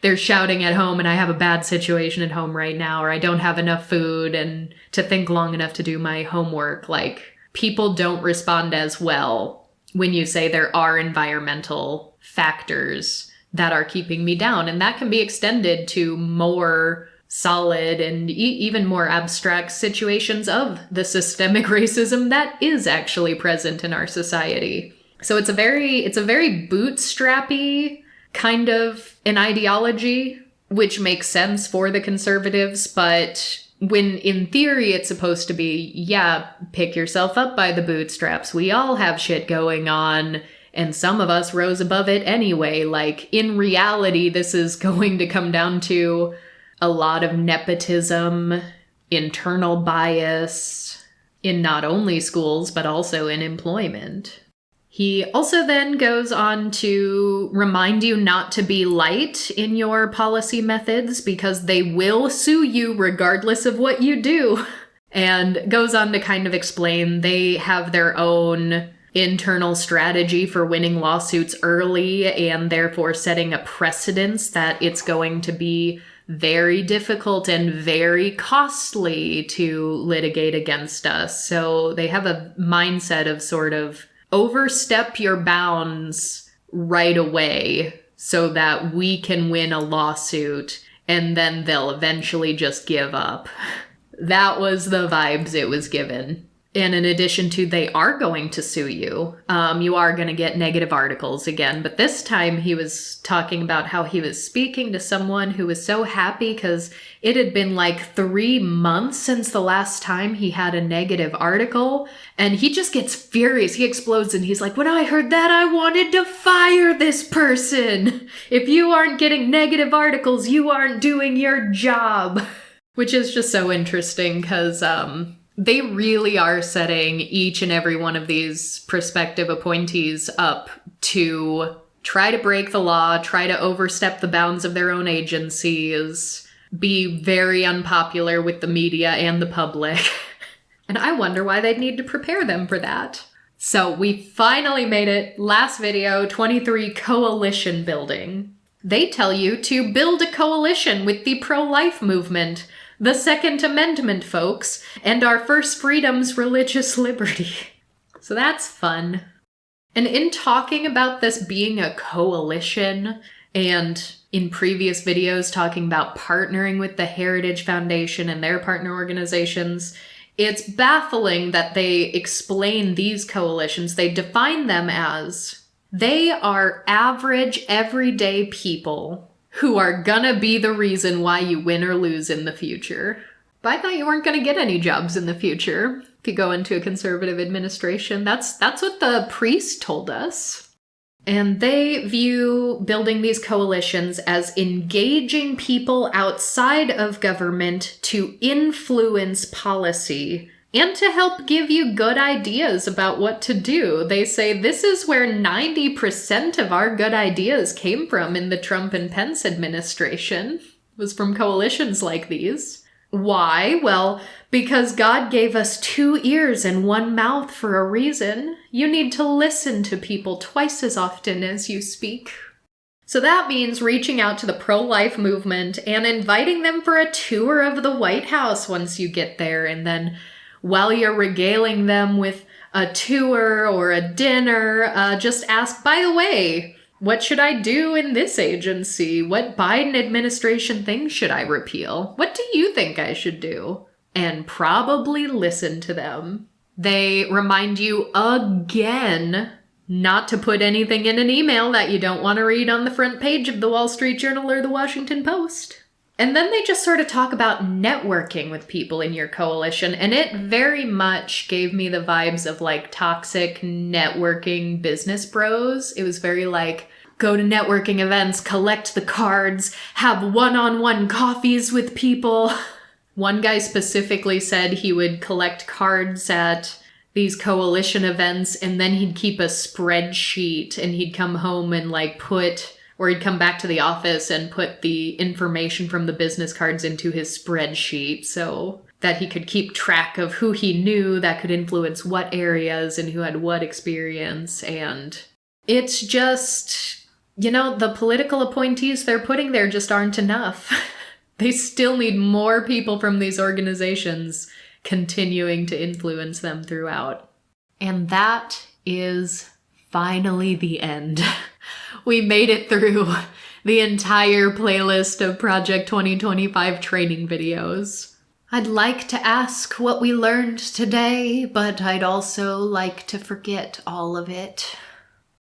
they're shouting at home and I have a bad situation at home right now, or I don't have enough food and to think long enough to do my homework. Like, people don't respond as well when you say there are environmental factors that are keeping me down. And that can be extended to more solid and even more abstract situations of the systemic racism that is actually present in our society. So it's a very bootstrappy kind of an ideology, which makes sense for the conservatives, but when in theory it's supposed to be, yeah, pick yourself up by the bootstraps. We all have shit going on, and some of us rose above it anyway. Like, in reality, this is going to come down to a lot of nepotism, internal bias in not only schools, but also in employment. He also then goes on to remind you not to be light in your policy methods because they will sue you regardless of what you do. And goes on to kind of explain they have their own internal strategy for winning lawsuits early and therefore setting a precedence that it's going to be very difficult and very costly to litigate against us. So they have a mindset of sort of overstep your bounds right away so that we can win a lawsuit, and then they'll eventually just give up. That was the vibes it was given. And in addition to, they are going to sue you. You are going to get negative articles again. But this time he was talking about how he was speaking to someone who was so happy because it had been like 3 months since the last time he had a negative article. And he just gets furious. He explodes and he's like, when I heard that, I wanted to fire this person. If you aren't getting negative articles, you aren't doing your job. Which is just so interesting because they really are setting each and every one of these prospective appointees up to try to break the law, try to overstep the bounds of their own agencies, be very unpopular with the media and the public. And I wonder why they'd need to prepare them for that. So we finally made it. Last video, 23, coalition building. They tell you to build a coalition with the pro-life movement, the Second Amendment folks, and our first freedom's religious liberty. So that's fun. And in talking about this being a coalition, and in previous videos talking about partnering with the Heritage Foundation and their partner organizations, it's baffling that they explain these coalitions. They define them as, they are average, everyday people who are gonna be the reason why you win or lose in the future. But I thought you weren't gonna get any jobs in the future if you go into a conservative administration. That's what the priest told us. And they view building these coalitions as engaging people outside of government to influence policy and to help give you good ideas about what to do. They say this is where 90% of our good ideas came from in the Trump and Pence administration, was from coalitions like these. Why? Well, because God gave us 2 ears and 1 mouth for a reason. You need to listen to people twice as often as you speak. So that means reaching out to the pro-life movement and inviting them for a tour of the White House once you get there, and then while you're regaling them with a tour or a dinner, just ask, by the way, what should I do in this agency? What Biden administration things should I repeal? What do you think I should do? And probably listen to them. They remind you again not to put anything in an email that you don't want to read on the front page of the Wall Street Journal or the Washington Post. And then they just sort of talk about networking with people in your coalition, and it very much gave me the vibes of like toxic networking business bros. It was very like, go to networking events, collect the cards, have one-on-one coffees with people. One guy specifically said he would collect cards at these coalition events, and then he'd keep a spreadsheet, and he'd come home and he'd come back to the office and put the information from the business cards into his spreadsheet so that he could keep track of who he knew that could influence what areas and who had what experience. And it's just, the political appointees they're putting there just aren't enough. They still need more people from these organizations continuing to influence them throughout. And that is finally the end. We made it through the entire playlist of Project 2025 training videos. I'd like to ask what we learned today, but I'd also like to forget all of it.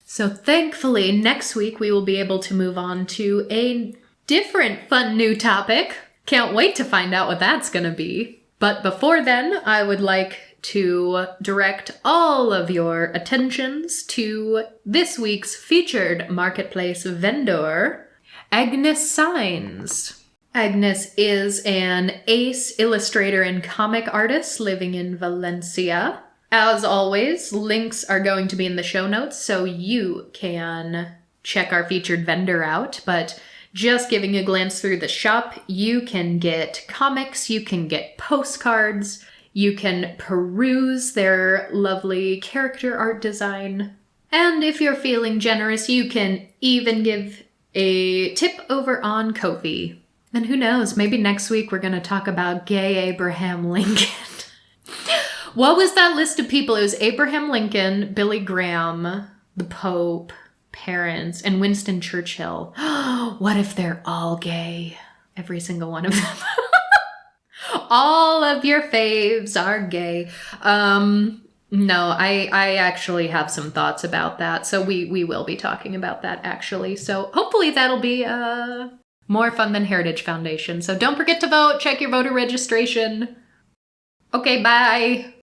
So thankfully, next week we will be able to move on to a different fun new topic. Can't wait to find out what that's gonna be. But before then, I would like to direct all of your attentions to this week's featured marketplace vendor, Agnessines. Agnes is an ace illustrator and comic artist living in Valencia. As always, links are going to be in the show notes, so you can check our featured vendor out. But just giving a glance through the shop, you can get comics, you can get postcards, you can peruse their lovely character art design. And if you're feeling generous, you can even give a tip over on Ko-fi. And who knows, maybe next week we're going to talk about gay Abraham Lincoln. What was that list of people? It was Abraham Lincoln, Billy Graham, the Pope, parents, and Winston Churchill. What if they're all gay? Every single one of them. All of your faves are gay. No, I actually have some thoughts about that. So we will be talking about that actually. So hopefully that'll be more fun than Heritage Foundation. So don't forget to vote. Check your voter registration. Okay, bye.